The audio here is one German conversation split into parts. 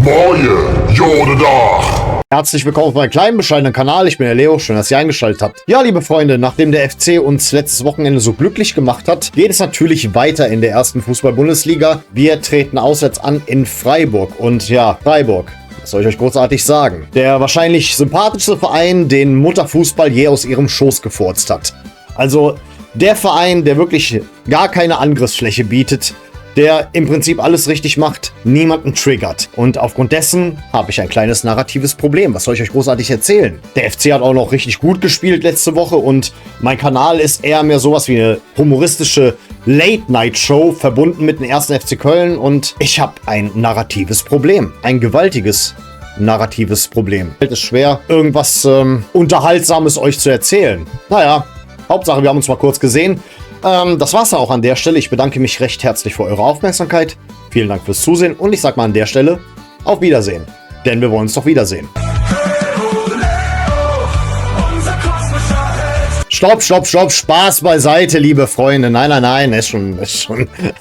Moje, Jodedach! Herzlich willkommen auf meinem kleinen, bescheidenen Kanal. Ich bin der Leo, schön, dass ihr eingeschaltet habt. Ja, liebe Freunde, nachdem der FC uns letztes Wochenende so glücklich gemacht hat, geht es natürlich weiter in der ersten Fußball-Bundesliga. Wir treten auswärts an in Freiburg. Und ja, Freiburg, was soll ich euch großartig sagen? Der wahrscheinlich sympathischste Verein, den Mutterfußball je aus ihrem Schoß gefurzt hat. Also der Verein, der wirklich gar keine Angriffsfläche bietet, der im Prinzip alles richtig macht, niemanden triggert. Und aufgrund dessen habe ich ein kleines narratives Problem. Was soll ich euch großartig erzählen? Der FC hat auch noch richtig gut gespielt letzte Woche und mein Kanal ist eher mehr sowas wie eine humoristische Late-Night-Show verbunden mit dem 1. FC Köln und ich habe ein narratives Problem. Ein gewaltiges narratives Problem. Es ist schwer, irgendwas Unterhaltsames euch zu erzählen. Naja, Hauptsache, wir haben uns mal kurz gesehen. Das war's dann auch an der Stelle. Ich bedanke mich recht herzlich für eure Aufmerksamkeit. Vielen Dank fürs Zusehen und ich sag mal an der Stelle auf Wiedersehen. Denn wir wollen uns doch wiedersehen. Stopp, stopp, stopp. Spaß beiseite, liebe Freunde. Nein, nein, nein. Ist schon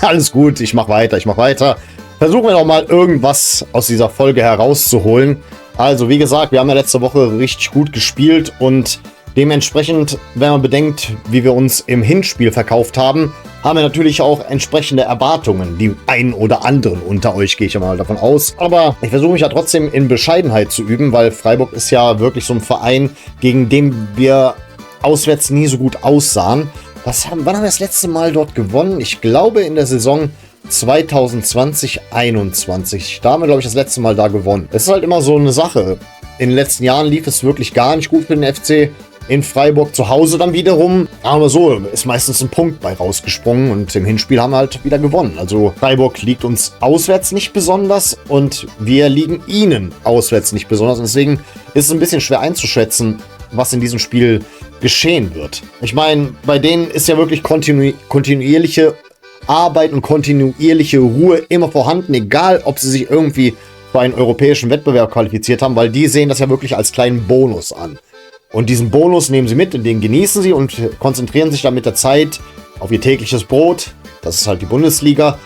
alles gut. Ich mach weiter. Versuchen wir doch mal irgendwas aus dieser Folge herauszuholen. Also, wie gesagt, wir haben ja letzte Woche richtig gut gespielt und dementsprechend, wenn man bedenkt, wie wir uns im Hinspiel verkauft haben, haben wir natürlich auch entsprechende Erwartungen. Die einen oder anderen unter euch, gehe ich ja mal davon aus. Aber ich versuche mich ja trotzdem in Bescheidenheit zu üben, weil Freiburg ist ja wirklich so ein Verein, gegen den wir auswärts nie so gut aussahen. Wann haben wir das letzte Mal dort gewonnen? Ich glaube in der Saison 2020/21. Da haben wir, glaube ich, das letzte Mal da gewonnen. Es ist halt immer so eine Sache. In den letzten Jahren lief es wirklich gar nicht gut für den FC. In Freiburg zu Hause dann wiederum, aber so, ist meistens ein Punkt bei rausgesprungen und im Hinspiel haben wir halt wieder gewonnen. Also Freiburg liegt uns auswärts nicht besonders und wir liegen ihnen auswärts nicht besonders. Und deswegen ist es ein bisschen schwer einzuschätzen, was in diesem Spiel geschehen wird. Ich meine, bei denen ist ja wirklich kontinuierliche Arbeit und kontinuierliche Ruhe immer vorhanden, egal ob sie sich irgendwie für einen europäischen Wettbewerb qualifiziert haben, weil die sehen das ja wirklich als kleinen Bonus an. Und diesen Bonus nehmen sie mit, den genießen sie und konzentrieren sich dann mit der Zeit auf ihr tägliches Brot. Das ist halt die Bundesliga.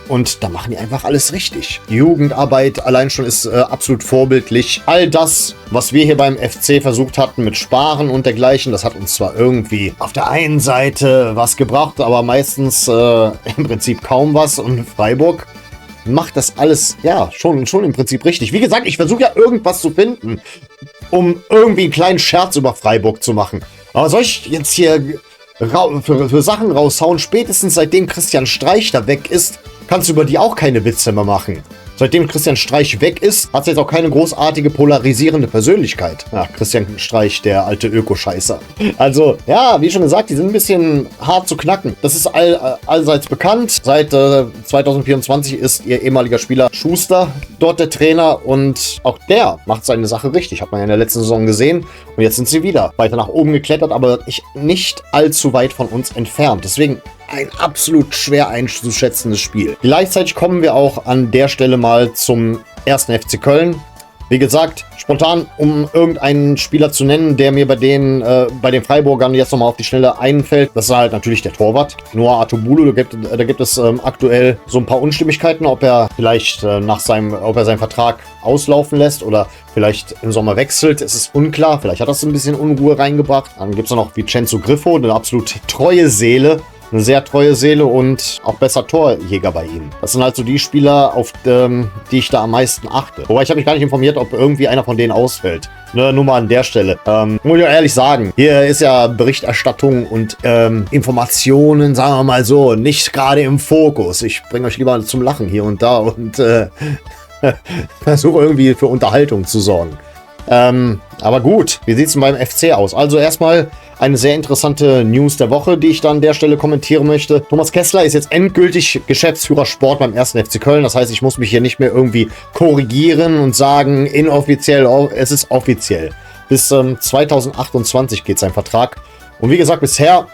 Und da machen die einfach alles richtig. Die Jugendarbeit allein schon ist absolut vorbildlich. All das, was wir hier beim FC versucht hatten mit Sparen und dergleichen, das hat uns zwar irgendwie auf der einen Seite was gebracht, aber meistens im Prinzip kaum was. Und Freiburg macht das alles, ja, schon im Prinzip richtig. Wie gesagt, ich versuche ja irgendwas zu finden, um irgendwie einen kleinen Scherz über Freiburg zu machen. Aber soll ich jetzt hier für Sachen raushauen? Spätestens seitdem Christian Streich da weg ist, kannst du über die auch keine Witze mehr machen. Seitdem Christian Streich weg ist, hat es jetzt auch keine großartige polarisierende Persönlichkeit. Ach, Christian Streich, der alte Ökoscheißer. Also, ja, wie schon gesagt, die sind ein bisschen hart zu knacken. Das ist allseits bekannt. Seit 2024 ist ihr ehemaliger Spieler Schuster dort der Trainer und auch der macht seine Sache richtig. Hat man ja in der letzten Saison gesehen. Und jetzt sind sie wieder weiter nach oben geklettert, aber nicht allzu weit von uns entfernt. Deswegen ein absolut schwer einzuschätzendes Spiel. Gleichzeitig kommen wir auch an der Stelle mal zum 1. FC Köln. Wie gesagt, spontan, um irgendeinen Spieler zu nennen, der mir bei den Freiburgern jetzt nochmal auf die Schnelle einfällt, das ist halt natürlich der Torwart. Noah Atubulu, da gibt es aktuell so ein paar Unstimmigkeiten, ob er vielleicht ob er seinen Vertrag auslaufen lässt oder vielleicht im Sommer wechselt. Es ist unklar, vielleicht hat das ein bisschen Unruhe reingebracht. Dann gibt es noch Vincenzo Griffo, eine absolut treue Seele. Eine sehr treue Seele und auch besser Torjäger bei ihm. Das sind halt so die Spieler, auf die ich da am meisten achte. Wobei ich habe mich gar nicht informiert, ob irgendwie einer von denen ausfällt. Nur mal an der Stelle. Muss ich ehrlich sagen, hier ist ja Berichterstattung und Informationen, sagen wir mal so, nicht gerade im Fokus. Ich bringe euch lieber zum Lachen hier und da und versuche irgendwie für Unterhaltung zu sorgen. Aber gut, wie sieht es denn beim FC aus? Also erstmal eine sehr interessante News der Woche, die ich dann an der Stelle kommentieren möchte. Thomas Kessler ist jetzt endgültig Geschäftsführer Sport beim 1. FC Köln. Das heißt, ich muss mich hier nicht mehr irgendwie korrigieren und sagen, inoffiziell, es ist offiziell. Bis 2028 geht sein Vertrag. Und wie gesagt, bisher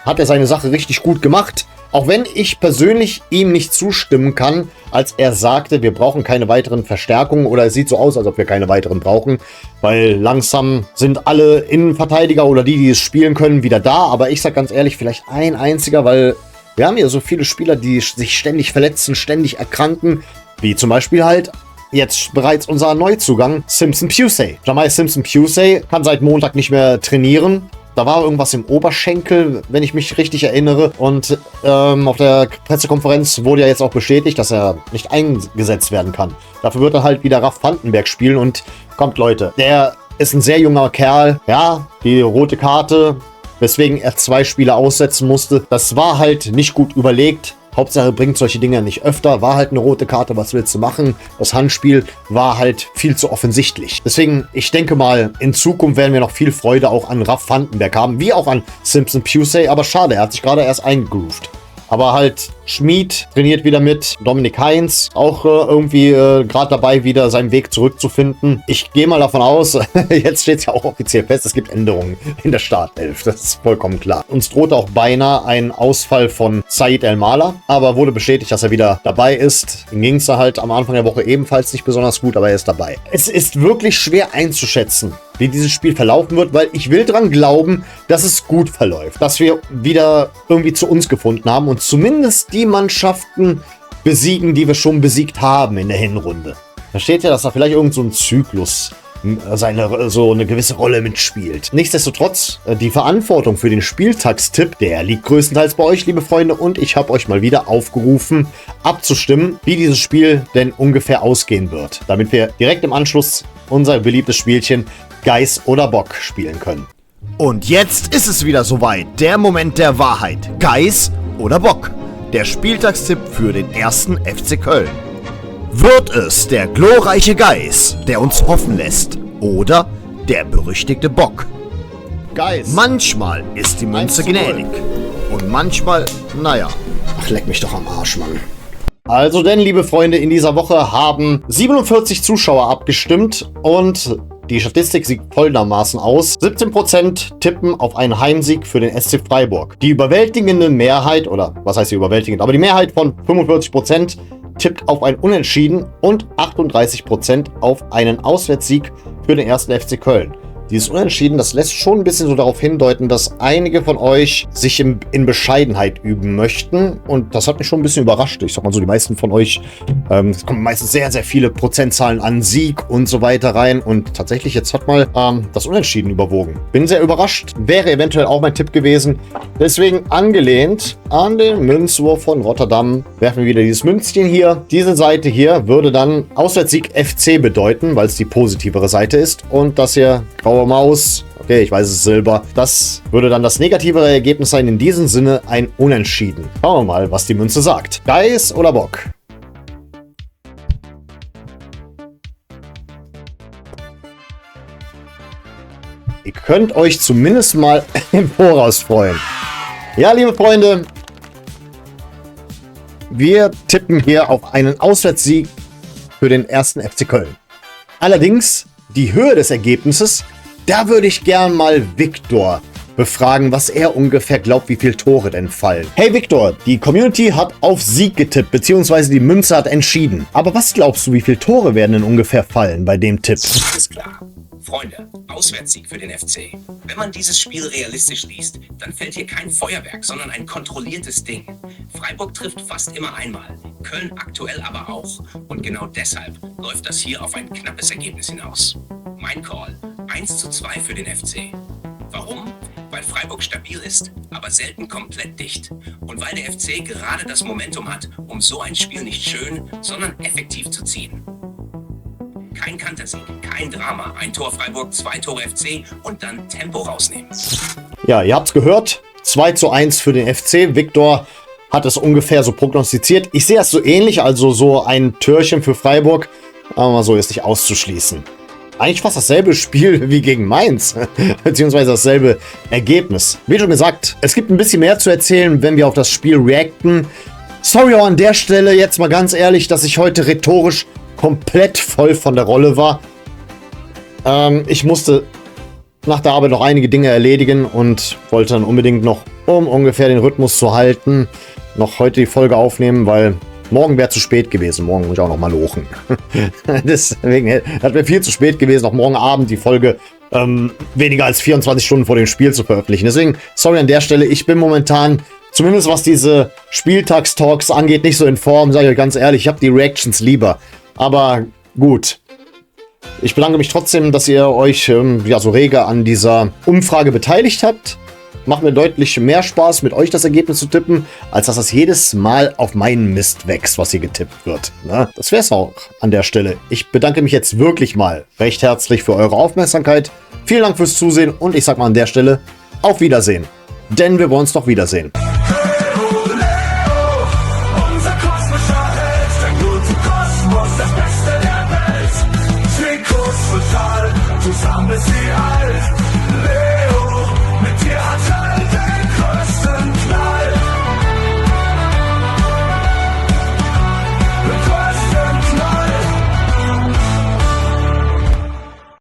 hat er seine Sache richtig gut gemacht. Auch wenn ich persönlich ihm nicht zustimmen kann, als er sagte, wir brauchen keine weiteren Verstärkungen oder es sieht so aus, als ob wir keine weiteren brauchen, weil langsam sind alle Innenverteidiger oder die es spielen können, wieder da. Aber ich sag ganz ehrlich, vielleicht ein einziger, weil wir haben hier so viele Spieler, die sich ständig verletzen, ständig erkranken, wie zum Beispiel halt jetzt bereits unser Neuzugang Simpson Pusey. Jamal Simpson Pusey kann seit Montag nicht mehr trainieren. Da war irgendwas im Oberschenkel, wenn ich mich richtig erinnere. Und auf der Pressekonferenz wurde ja jetzt auch bestätigt, dass er nicht eingesetzt werden kann. Dafür wird er halt wieder Raff Vandenberg spielen. Und kommt, Leute, der ist ein sehr junger Kerl. Ja, die rote Karte, weswegen er 2 Spiele aussetzen musste. Das war halt nicht gut überlegt. Hauptsache bringt solche Dinge nicht öfter. War halt eine rote Karte, was willst du machen? Das Handspiel war halt viel zu offensichtlich. Deswegen, ich denke mal, in Zukunft werden wir noch viel Freude auch an Raff Vandenberg haben, wie auch an Simpson Pusey. Aber schade, er hat sich gerade erst eingegroovt. Aber halt, Schmid trainiert wieder mit, Dominik Heinz auch irgendwie gerade dabei, wieder seinen Weg zurückzufinden. Ich gehe mal davon aus, jetzt steht es ja auch offiziell fest, es gibt Änderungen in der Startelf, das ist vollkommen klar. Uns drohte auch beinahe ein Ausfall von Said El-Mala, aber wurde bestätigt, dass er wieder dabei ist. Ihm ging es halt am Anfang der Woche ebenfalls nicht besonders gut, aber er ist dabei. Es ist wirklich schwer einzuschätzen, wie dieses Spiel verlaufen wird, weil ich will dran glauben, dass es gut verläuft. Dass wir wieder irgendwie zu uns gefunden haben und zumindest die Mannschaften besiegen, die wir schon besiegt haben in der Hinrunde. Da steht ja, dass da vielleicht irgend so ein Zyklus so eine gewisse Rolle mitspielt. Nichtsdestotrotz, die Verantwortung für den Spieltagstipp, der liegt größtenteils bei euch, liebe Freunde, und ich habe euch mal wieder aufgerufen, abzustimmen, wie dieses Spiel denn ungefähr ausgehen wird, damit wir direkt im Anschluss unser beliebtes Spielchen Geiß oder Bock spielen können. Und jetzt ist es wieder soweit, der Moment der Wahrheit. Geiß oder Bock? Der Spieltagstipp für den 1. FC Köln. Wird es der glorreiche Geiß, der uns hoffen lässt, oder der berüchtigte Bock? Geiß. Manchmal ist die Münze gnädig und manchmal, naja. Ach, leck mich doch am Arsch, Mann. Also denn, liebe Freunde, in dieser Woche haben 47 Zuschauer abgestimmt und die Statistik sieht folgendermaßen aus. 17% tippen auf einen Heimsieg für den SC Freiburg. Die überwältigende Mehrheit, oder was heißt die überwältigend, aber die Mehrheit von 45% tippt auf ein Unentschieden und 38% auf einen Auswärtssieg für den 1. FC Köln. Dieses Unentschieden, das lässt schon ein bisschen so darauf hindeuten, dass einige von euch sich in Bescheidenheit üben möchten. Und das hat mich schon ein bisschen überrascht. Ich sag mal so, die meisten von euch, es kommen meistens sehr, sehr viele Prozentzahlen an Sieg und so weiter rein. Und tatsächlich, jetzt hat mal das Unentschieden überwogen. Bin sehr überrascht. Wäre eventuell auch mein Tipp gewesen. Deswegen angelehnt an den Münzwurf von Rotterdam werfen wir wieder dieses Münzchen hier. Diese Seite hier würde dann Auswärtssieg FC bedeuten, weil es die positivere Seite ist. Und das hier graue Maus, okay, ich weiß, es ist Silber. Das würde dann das negativere Ergebnis sein. In diesem Sinne ein Unentschieden. Schauen wir mal, was die Münze sagt. Geiß oder Bock? Ihr könnt euch zumindest mal im Voraus freuen. Ja, liebe Freunde, wir tippen hier auf einen Auswärtssieg für den 1. FC Köln. Allerdings, die Höhe des Ergebnisses, da würde ich gern mal Viktor befragen, was er ungefähr glaubt, wie viele Tore denn fallen. Hey Viktor, die Community hat auf Sieg getippt, beziehungsweise die Münze hat entschieden. Aber was glaubst du, wie viele Tore werden denn ungefähr fallen bei dem Tipp? Alles klar. Freunde, Auswärtssieg für den FC. Wenn man dieses Spiel realistisch liest, dann fällt hier kein Feuerwerk, sondern ein kontrolliertes Ding. Freiburg trifft fast immer einmal, Köln aktuell aber auch. Und genau deshalb läuft das hier auf ein knappes Ergebnis hinaus. Mein Call, 1:2 für den FC. Warum? Weil Freiburg stabil ist, aber selten komplett dicht. Und weil der FC gerade das Momentum hat, um so ein Spiel nicht schön, sondern effektiv zu ziehen. Kein Kantersieg, kein Drama. Ein Tor Freiburg, 2 Tore FC und dann Tempo rausnehmen. Ja, ihr habt's gehört. 2:1 für den FC. Viktor hat es ungefähr so prognostiziert. Ich sehe das so ähnlich, also so ein Türchen für Freiburg. Aber mal so ist nicht auszuschließen. Eigentlich fast dasselbe Spiel wie gegen Mainz, beziehungsweise dasselbe Ergebnis. Wie schon gesagt, es gibt ein bisschen mehr zu erzählen, wenn wir auf das Spiel reacten. Sorry auch an der Stelle jetzt mal ganz ehrlich, dass ich heute rhetorisch komplett voll von der Rolle war. Ich musste nach der Arbeit noch einige Dinge erledigen und wollte dann unbedingt noch, um ungefähr den Rhythmus zu halten, noch heute die Folge aufnehmen, weil morgen wäre zu spät gewesen. Morgen muss ich auch noch mal lochen. Deswegen hat mir viel zu spät gewesen, noch morgen Abend die Folge weniger als 24 Stunden vor dem Spiel zu veröffentlichen. Deswegen, sorry an der Stelle, ich bin momentan, zumindest was diese Spieltagstalks angeht, nicht so in Form, sage ich euch ganz ehrlich. Ich habe die Reactions lieber. Aber Gut. Ich bedanke mich trotzdem, dass ihr euch ja, so rege an dieser Umfrage beteiligt habt. Macht mir deutlich mehr Spaß, mit euch das Ergebnis zu tippen, als dass das jedes Mal auf meinen Mist wächst, was hier getippt wird. Ne? Das wäre es auch an der Stelle. Ich bedanke mich jetzt wirklich mal recht herzlich für eure Aufmerksamkeit. Vielen Dank fürs Zusehen und ich sag mal an der Stelle auf Wiedersehen. Denn wir wollen uns doch wiedersehen. Unser kosmischer Held, dein Blut im Kosmos, das Beste der Welt. Trikots total, zusammen bis sie alt. Leo, mit dir hat